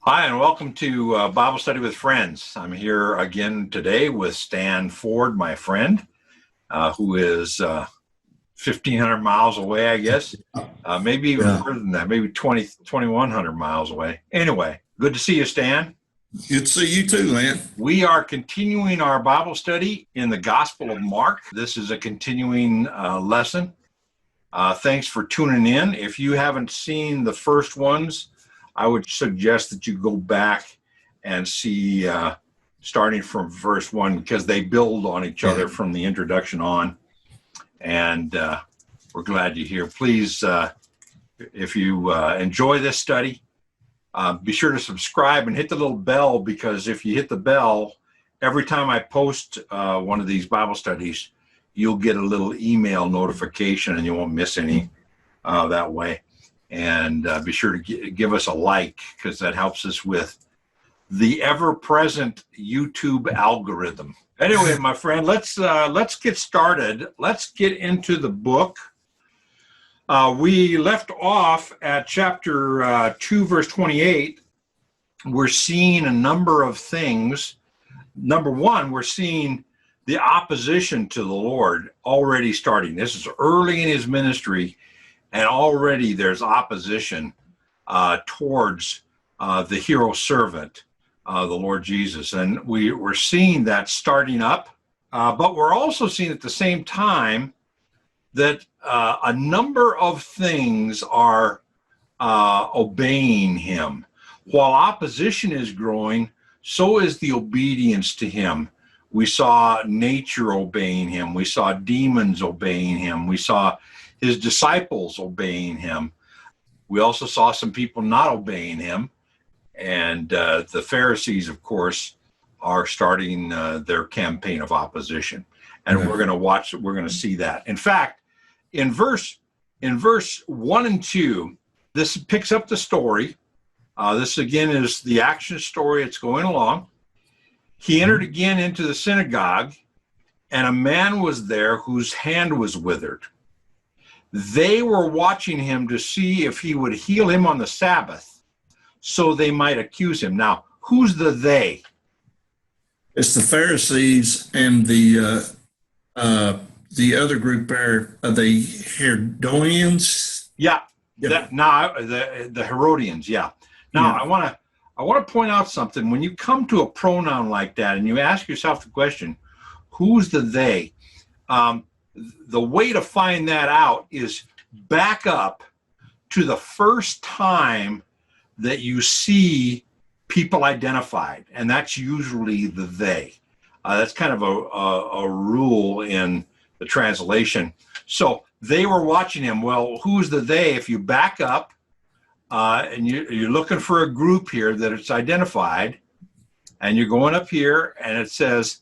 Hi, and welcome to Bible Study with Friends. I'm here again today with Stan Ford, my friend, who is 1,500 miles away, I guess. Maybe even further than that, maybe 2,100 miles away. Anyway, good to see you, Stan. Good to see you too, Lynn. We are continuing our Bible study in the Gospel of Mark. This is a continuing lesson. Thanks for tuning in. If you haven't seen the first ones, I would suggest that you go back and see starting from verse 1 because they build on each other from the introduction on. And we're glad you're here. Please, if you enjoy this study, be sure to subscribe and hit the little bell, because if you hit the bell, every time I post one of these Bible studies, you'll get a little email notification and you won't miss any that way. And be sure to give us a like, because that helps us with the ever-present YouTube algorithm. Anyway, my friend, let's get started. Let's get into the book. We left off at chapter 2, verse 28. We're seeing a number of things. Number one, we're seeing the opposition to the Lord already starting. This is early in his ministry. And already there's opposition towards the hero servant, the Lord Jesus. And we're seeing that starting up. But we're also seeing at the same time that a number of things are obeying him. While opposition is growing, so is the obedience to him. We saw nature obeying him. We saw demons obeying him. We saw his disciples obeying him. We also saw some people not obeying him. And the Pharisees, of course, are starting their campaign of opposition. And we're going to see that. In fact, in verse 1 and 2, this picks up the story. This again is the action story. It's going along. He entered again into the synagogue, and a man was there whose hand was withered. They were watching him to see if he would heal him on the Sabbath, so they might accuse him. Now, who's the they? It's the Pharisees and the other group there, the Herodians. Yeah. The Herodians. Yeah. Now, I want to point out something. When you come to a pronoun like that, and you ask yourself the question, who's the they? The way to find that out is back up to the first time that you see people identified, and that's usually the they. That's kind of a rule in the translation. So they were watching him. Well, who's the they? If you back up and you're looking for a group here that it's identified, and you're going up here, and it says,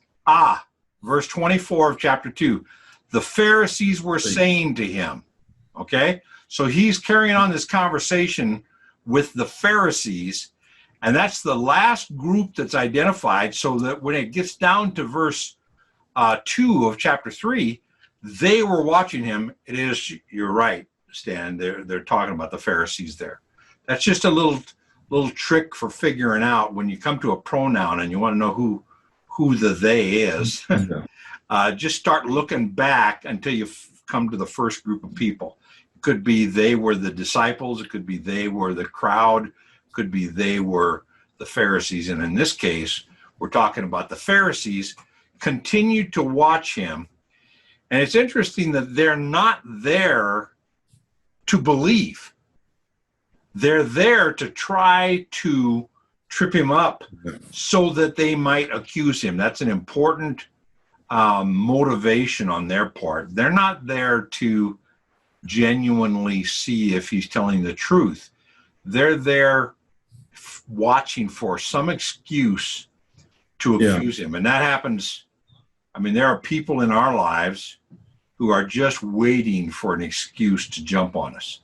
verse 24 of chapter 2. The Pharisees were saying to him, okay? So he's carrying on this conversation with the Pharisees, and that's the last group that's identified, so that when it gets down to verse 2 of chapter 3, they were watching him. It is, you're right, Stan, they're talking about the Pharisees there. That's just a little trick for figuring out when you come to a pronoun and you want to know who the they is. Just start looking back until you come to the first group of people. It could be they were the disciples. It could be they were the crowd. It could be they were the Pharisees. And in this case, we're talking about the Pharisees continued to watch him. And it's interesting that they're not there to believe. They're there to try to trip him up so that they might accuse him. That's an important motivation on their part. They're not there to genuinely see if he's telling the truth. They're there watching for some excuse to accuse him. And that happens. I mean, there are people in our lives who are just waiting for an excuse to jump on us.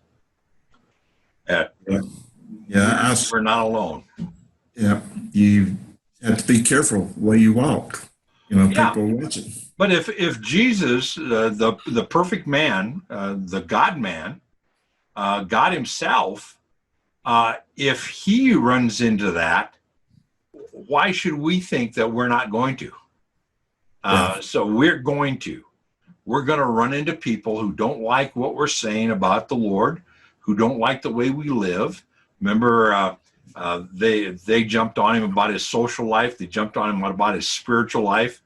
We're not alone. Yeah, you have to be careful where you walk. People are watching. But if Jesus, the perfect man, the God man, God himself, If he runs into that, why should we think that we're not going to? So we're going to run into people who don't like what we're saying about the Lord, who don't like the way we live. Remember, they jumped on him about his social life. They jumped on him about his spiritual life.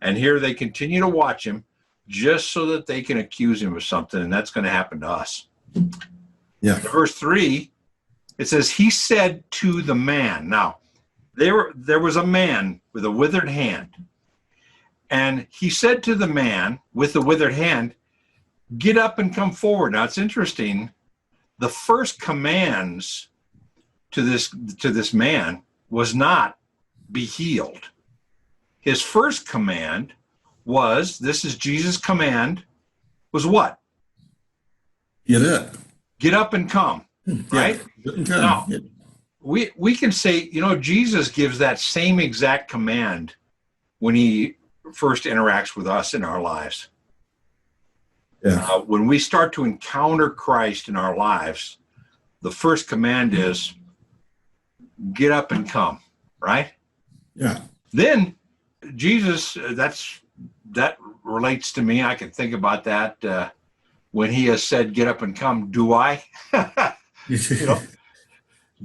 And here they continue to watch him just so that they can accuse him of something. And that's going to happen to us. Yeah. In verse 3, it says, he said to the man. Now, there was a man with a withered hand. And he said to the man with the withered hand, get up and come forward. Now, it's interesting. The first commands to this man was not be healed. His first command was, this is Jesus' command, was what? Get up. Get up and come, right? Get and come. Now, we can say, Jesus gives that same exact command when he first interacts with us in our lives. Yeah. When we start to encounter Christ in our lives, the first command is get up and come, right? Yeah. Then Jesus, that relates to me. I can think about that when he has said, get up and come. Do I?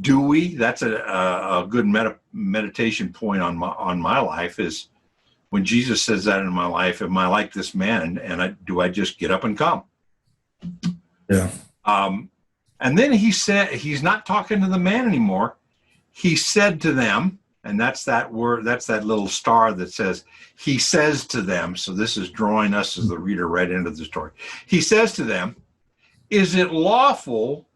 Do we? That's a good meditation point on my life, is when Jesus says that in my life, am I like this man? And do I just get up and come? Yeah. And then he said, he's not talking to the man anymore. He said to them, and that's that word, that's that little star that says, he says to them. So this is drawing us as the reader right into the story. He says to them, is it lawful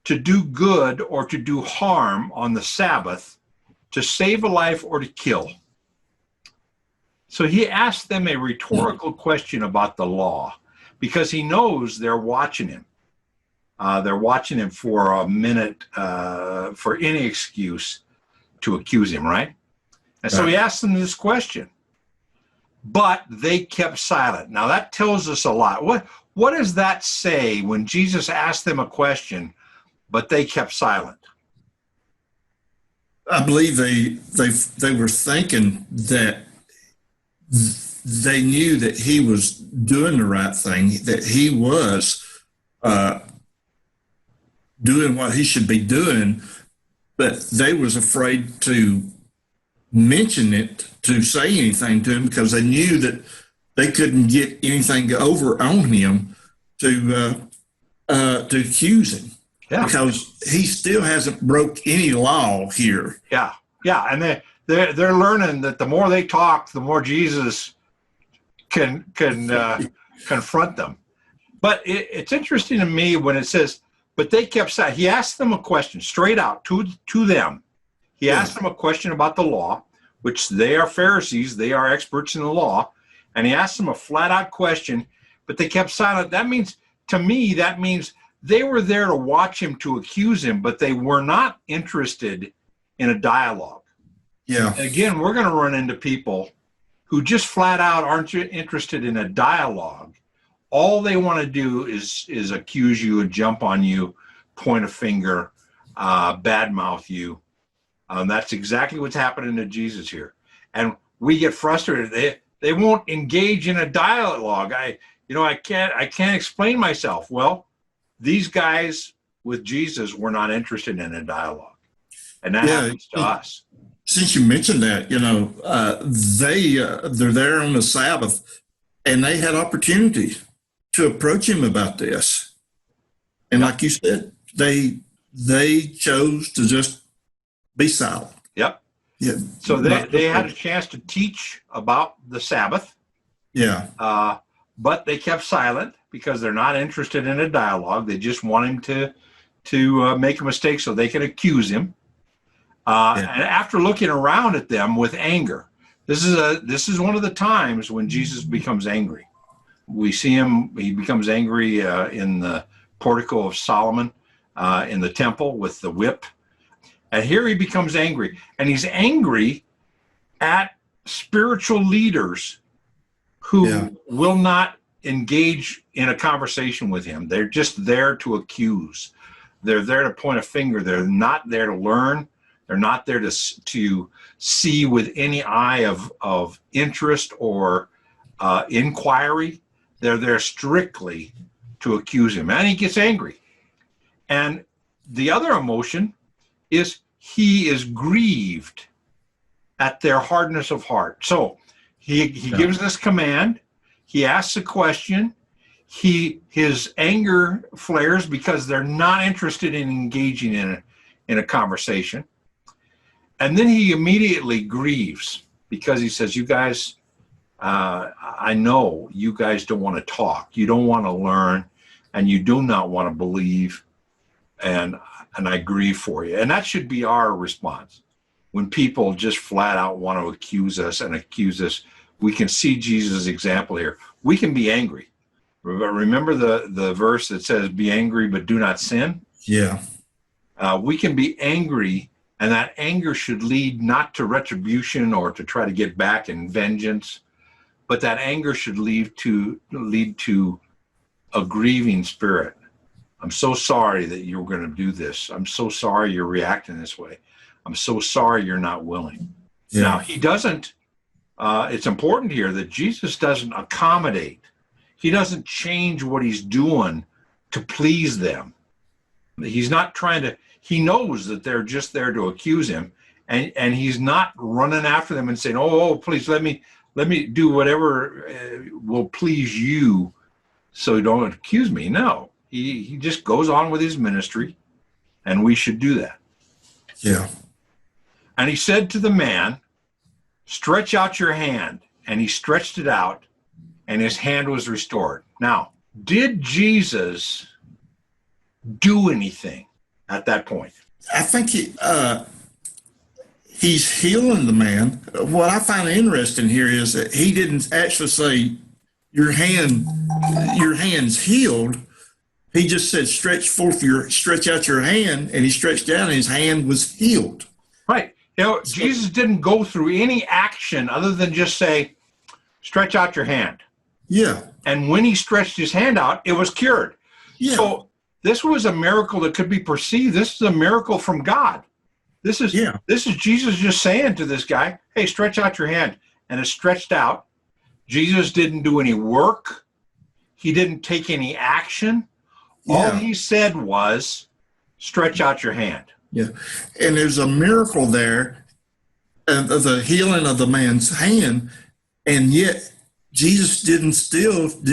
to do good or to do harm on the Sabbath, to save a life or to kill? So he asked them a rhetorical question about the law, because he knows they're watching him. They're watching him for a minute, for any excuse to accuse him, right? And so he asked them this question, but they kept silent. Now that tells us a lot. What does that say when Jesus asked them a question, but they kept silent? I believe they were thinking that they knew that he was doing the right thing, that he was doing what he should be doing, but they was afraid to mention it, to say anything to him, because they knew that they couldn't get anything over on him to accuse him. Yeah. Because he still hasn't broke any law here. Yeah, and they're learning that the more they talk, the more Jesus can confront them. But it's interesting to me when it says, but they kept silent. He asked them a question straight out to them. He asked them a question about the law, which they are Pharisees, they are experts in the law, and he asked them a flat out question, but they kept silent. That means, to me, they were there to watch him, to accuse him, but they were not interested in a dialogue. Yeah. And again, we're going to run into people who just flat out aren't interested in a dialogue. All they want to do is accuse you and jump on you, point a finger, badmouth you. That's exactly what's happening to Jesus here. And we get frustrated. They won't engage in a dialogue. I can't explain myself. Well, these guys with Jesus were not interested in a dialogue. And that happens to us. Since you mentioned that, they're there on the Sabbath, and they had opportunity to approach him about this. And like you said, they chose to just be silent. Yep. Yeah. So they had a chance to teach about the Sabbath. Yeah. But they kept silent because they're not interested in a dialogue. They just want him to make a mistake so they can accuse him. And after looking around at them with anger, this is one of the times when Jesus becomes angry. We see him; he becomes angry in the portico of Solomon, in the temple with the whip. And here he becomes angry, and he's angry at spiritual leaders who will not engage in a conversation with him. They're just there to accuse. They're there to point a finger. They're not there to learn. They're not there to see with any eye of interest or inquiry. They're there strictly to accuse him. And he gets angry. And the other emotion is he is grieved at their hardness of heart. So he gives this command. He asks a question. His anger flares because they're not interested in engaging in a conversation. And then he immediately grieves because he says, you guys, I know you guys don't want to talk. You don't want to learn, and you do not want to believe. And I grieve for you. And that should be our response. When people just flat out want to accuse us, we can see Jesus' example here. We can be angry. Remember the verse that says, be angry, but do not sin? Yeah. We can be angry, and that anger should lead not to retribution or to try to get back in vengeance, but that anger should lead to a grieving spirit. I'm so sorry that you're going to do this. I'm so sorry you're reacting this way. I'm so sorry you're not willing. Yeah. Now, he doesn't, it's important here that Jesus doesn't accommodate. He doesn't change what he's doing to please them. He's not trying to, he knows that they're just there to accuse him, and he's not running after them and saying, oh, please let me do whatever will please you so don't accuse me. No, he just goes on with his ministry, and we should do that. Yeah. And he said to the man, stretch out your hand. And he stretched it out, and his hand was restored. Now, did Jesus do anything at that point? I think he's healing the man. What I find interesting here is that he didn't actually say, your hand's healed. He just said, stretch out your hand, and he stretched out, and his hand was healed. Right. Jesus didn't go through any action other than just say, stretch out your hand. Yeah. And when he stretched his hand out, it was cured. Yeah. So this was a miracle that could be perceived. This is a miracle from God. This is Jesus just saying to this guy, hey, stretch out your hand. And it stretched out. Jesus didn't do any work. He didn't take any action. Yeah. All he said was, stretch out your hand. Yeah. And there's a miracle there, the healing of the man's hand, and yet Jesus did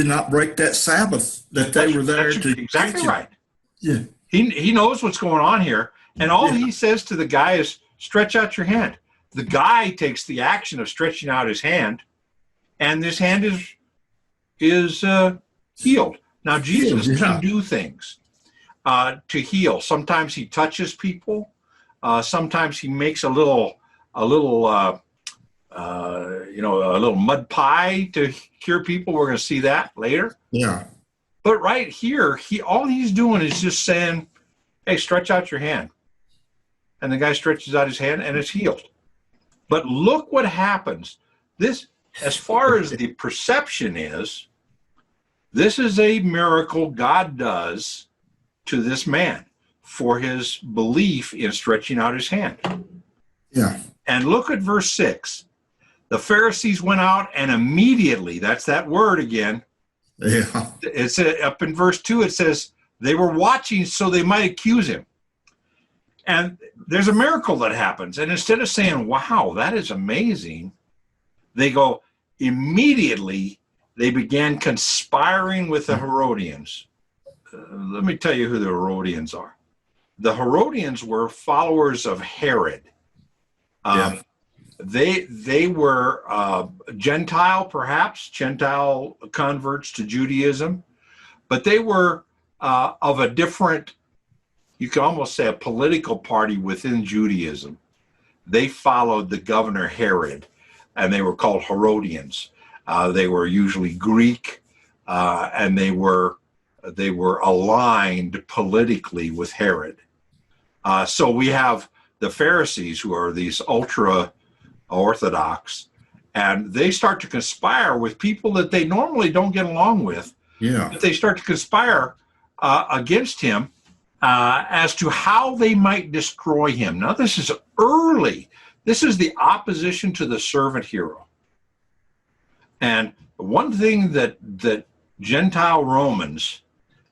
not break that Sabbath that they were there to. Exactly right. Yeah. He knows what's going on here. And all he says to the guy is, stretch out your hand. The guy takes the action of stretching out his hand, and this hand is healed. Now, Jesus can do things to heal. Sometimes he touches people. Sometimes he makes a little mud pie to cure people. We're going to see that later. Yeah. But right here, all he's doing is just saying, hey, stretch out your hand. And the guy stretches out his hand, and it's healed. But look what happens. This, as far as the perception is, this is a miracle God does to this man for his belief in stretching out his hand. Yeah. And look at verse 6. The Pharisees went out, and immediately, that's that word again. Yeah. It's up in verse 2, it says, they were watching so they might accuse him. And there's a miracle that happens. And instead of saying, wow, that is amazing, they go, immediately, they began conspiring with the Herodians. Let me tell you who the Herodians are. The Herodians were followers of Herod. They were Gentile, perhaps, Gentile converts to Judaism, but they were of a different, you could almost say a political party within Judaism. They followed the governor Herod, and they were called Herodians. They were usually Greek, and they were aligned politically with Herod. So we have the Pharisees, who are these ultra-Orthodox, and they start to conspire with people that they normally don't get along with. Yeah. But they start to conspire against him, as to how they might destroy him. Now, this is early. This is the opposition to the servant hero. And one thing that Gentile Romans,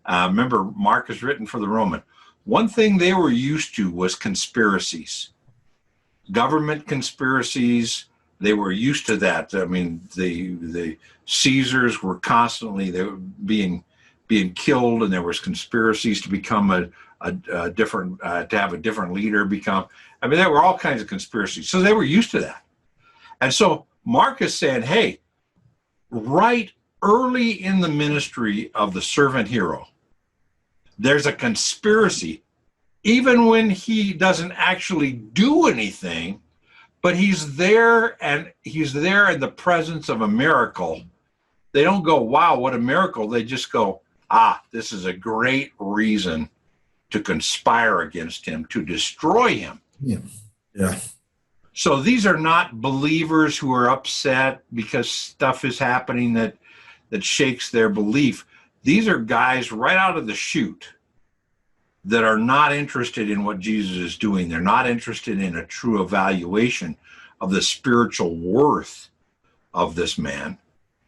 remember Mark is written for the Roman, one thing they were used to was conspiracies, government conspiracies. They were used to that. I mean, the Caesars were constantly, they were being killed, and there was conspiracies to become a different, to have a different leader become. I mean, there were all kinds of conspiracies. So they were used to that. And so Mark is saying, hey, right early in the ministry of the servant hero, there's a conspiracy, even when he doesn't actually do anything, but he's there, and he's there in the presence of a miracle. They don't go, wow, what a miracle. They just go, this is a great reason to conspire against him, to destroy him. Yeah. So these are not believers who are upset because stuff is happening that shakes their belief. These are guys right out of the chute that are not interested in what Jesus is doing. They're not interested in a true evaluation of the spiritual worth of this man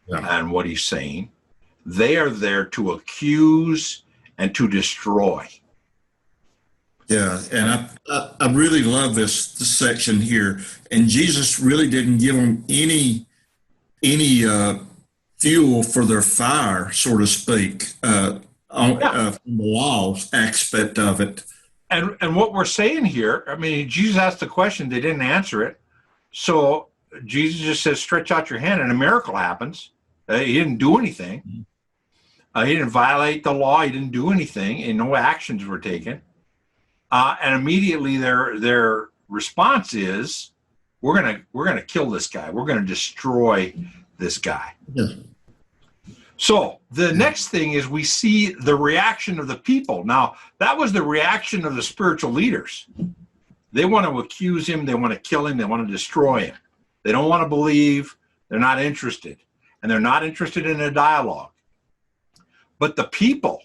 and what he's saying. They are there to accuse and to destroy. Yeah, and I really love this section here. And Jesus really didn't give them any fuel for their fire, so to speak, from the law aspect of it. And what we're saying here, I mean, Jesus asked the question, they didn't answer it. So Jesus just says, stretch out your hand, and a miracle happens. He didn't do anything. He didn't violate the law. He didn't do anything, and no actions were taken. And immediately their response is, we're gonna kill this guy. We're gonna destroy this guy. Yeah. So the next thing is we see the reaction of the people. Now, that was the reaction of the spiritual leaders. They want to accuse him. They want to kill him. They want to destroy him. They don't want to believe. They're not interested. And they're not interested in a dialogue. But the people,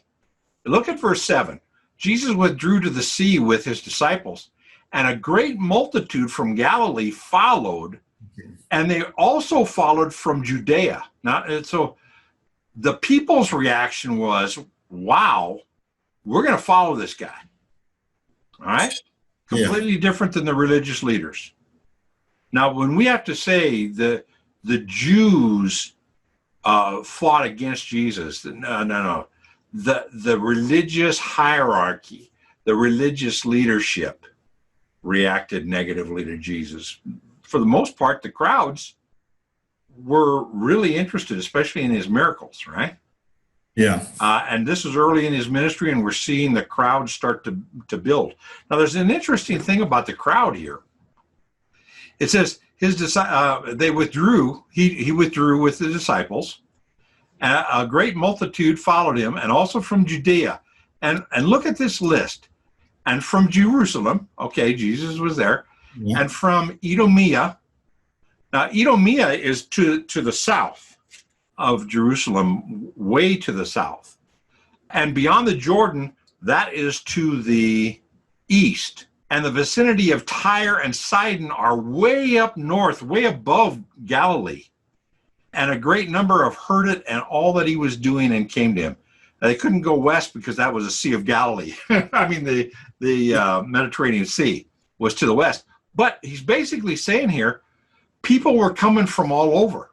look at verse 7. Jesus withdrew to the sea with his disciples, and a great multitude from Galilee followed, and they also followed from Judea. So the people's reaction was, wow, we're going to follow this guy. All right? Completely different than the religious leaders. Now, when we have to say the Jews fought against Jesus, no. The religious hierarchy, the religious leadership reacted negatively to Jesus. For the most part, the crowds were really interested, especially in his miracles, right? Yeah. And this is early in his ministry, and we're seeing the crowd start to build. Now, there's an interesting thing about the crowd here. It says they withdrew. He withdrew with the disciples. And a great multitude followed him, and also from Judea. And look at this list. And from Jerusalem, okay, Jesus was there, and from Idumea. Now, Idumea is to the south of Jerusalem, way to the south. And beyond the Jordan, that is to the east. And the vicinity of Tyre and Sidon are way up north, way above Galilee. And a great number have heard it and all that he was doing and came to him. They couldn't go west because that was the Sea of Galilee. I mean, the Mediterranean Sea was to the west. But he's basically saying here, people were coming from all over.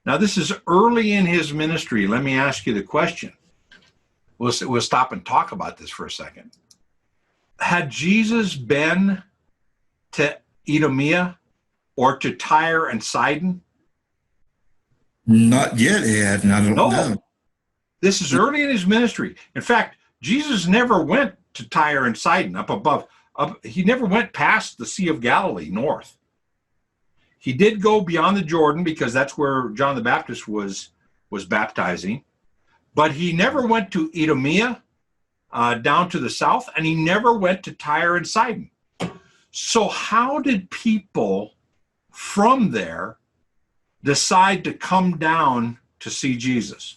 Now, this is early in his ministry. Let me ask you the question. We'll stop and talk about this for a second. Had Jesus been to Idumea or to Tyre and Sidon? Not yet, Ed, and I don't know. This is early in his ministry. In fact, Jesus never went to Tyre and Sidon up above. He never went past the Sea of Galilee north. He did go beyond the Jordan because that's where John the Baptist was baptizing. But he never went to Idumea down to the south, and he never went to Tyre and Sidon. So how did people from there decide to come down to see Jesus?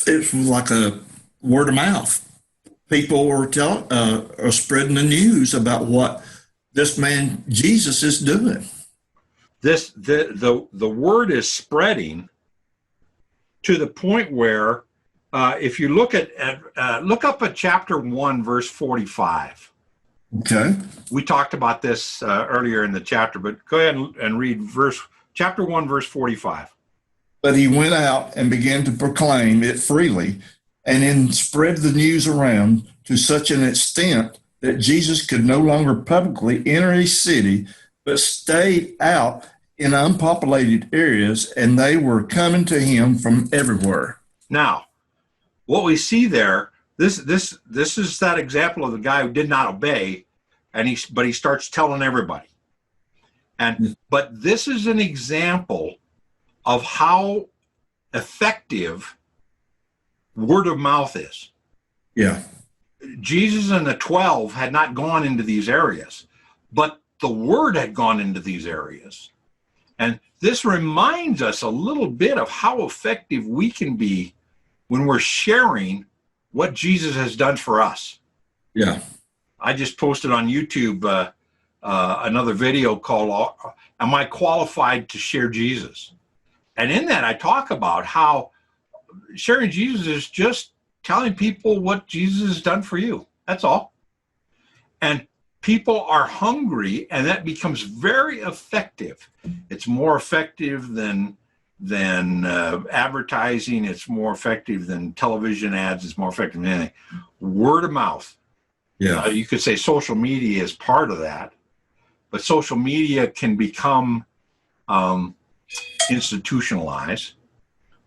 It's like a word of mouth. People are spreading the news about what this man Jesus is doing. The word is spreading to the point where, if you look look up at chapter 1, verse 45. Okay. We talked about this earlier in the chapter, but go ahead and read chapter 1, verse 45. But he went out and began to proclaim it freely, and then spread the news around to such an extent that Jesus could no longer publicly enter a city, but stayed out in unpopulated areas, and they were coming to him from everywhere. Now, what we see there, this is that example of the guy who did not obey, but he starts telling everybody. But this is an example of how effective word of mouth is. Yeah. Jesus and the 12 had not gone into these areas, but the word had gone into these areas. And this reminds us a little bit of how effective we can be when we're sharing what Jesus has done for us. Yeah. I just posted on YouTube another video called, Am I Qualified to Share Jesus? And in that, I talk about how sharing Jesus is just telling people what Jesus has done for you. That's all. And people are hungry, and that becomes very effective. It's more effective than advertising. It's more effective than television ads. It's more effective than anything. Word of mouth. Yeah. You could say social media is part of that, but social media can become institutionalized.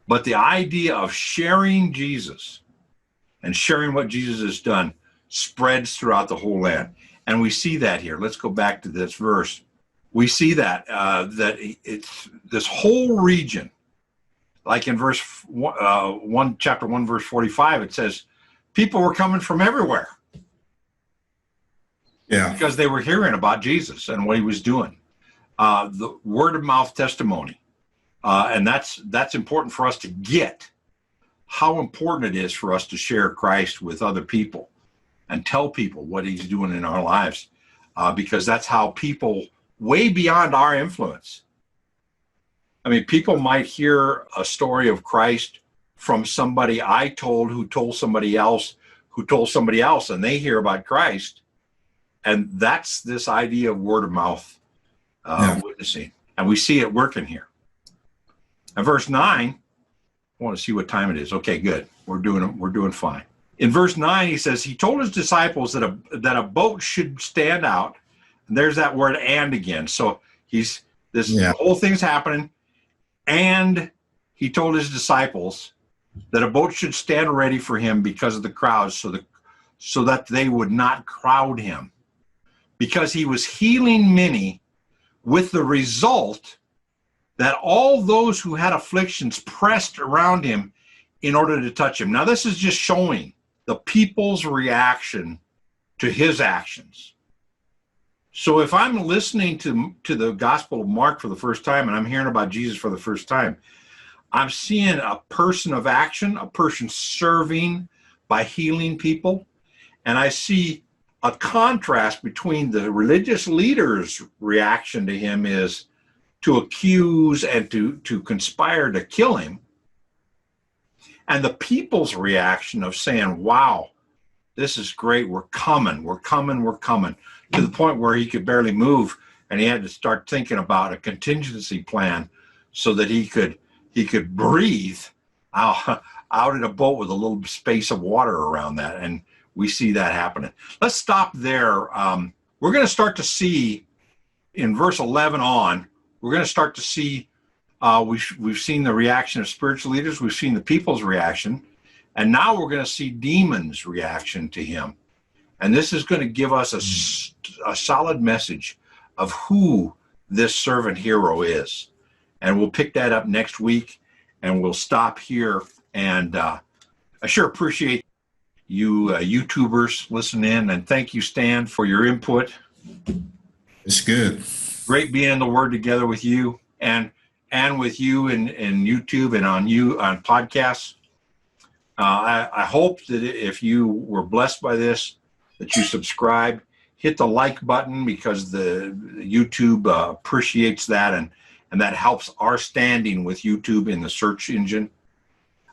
But the idea of sharing Jesus and sharing what Jesus has done spreads throughout the whole land. And we see that here. Let's go back to this verse. We see that it's this whole region, like in verse 1, chapter 1, verse 45, it says, people were coming from everywhere. Yeah. Because they were hearing about Jesus and what he was doing. The word of mouth testimony. And that's important for us to get how important it is for us to share Christ with other people and tell people what he's doing in our lives, because that's how people way beyond our influence. I mean, people might hear a story of Christ from somebody I told who told somebody else who told somebody else, and they hear about Christ. And that's this idea of word of mouth witnessing. And we see it working here. And verse 9, I want to see what time it is. Okay, good. We're doing fine. In verse 9, he says, he told his disciples that a boat should stand out. And there's that word "and" again. So the whole thing's happening. And he told his disciples that a boat should stand ready for him because of the crowds, so that they would not crowd him. Because he was healing many, with the result that all those who had afflictions pressed around him in order to touch him. Now, this is just showing the people's reaction to his actions. So if I'm listening to the Gospel of Mark for the first time, and I'm hearing about Jesus for the first time, I'm seeing a person of action, a person serving by healing people. And I see a contrast between the religious leaders' reaction to him is to accuse and to conspire to kill him, and the people's reaction of saying, wow, this is great, we're coming, to the point where he could barely move, and he had to start thinking about a contingency plan so that he could breathe out in a boat with a little space of water around that. And we see that happening. Let's stop there. We're going to start to see in verse 11 on, we're going to start to see, we've seen the reaction of spiritual leaders, we've seen the people's reaction, and now we're going to see demons' reaction to him. And this is going to give us a solid message of who this servant hero is. And we'll pick that up next week, and we'll stop here. And I sure appreciate you YouTubers listening in, and thank you, Stan, for your input. It's good. Great being in the Word together with you, and with you in YouTube and on podcasts. I hope that if you were blessed by this, that you subscribe, hit the like button, because the YouTube appreciates that, and that helps our standing with YouTube in the search engine.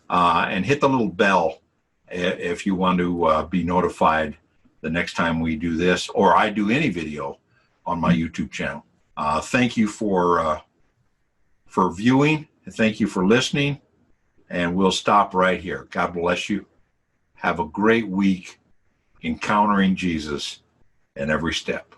And hit the little bell if you want to be notified the next time we do this, or I do any video on my YouTube channel. Thank you for viewing, and thank you for listening. And we'll stop right here. God bless you. Have a great week encountering Jesus in every step.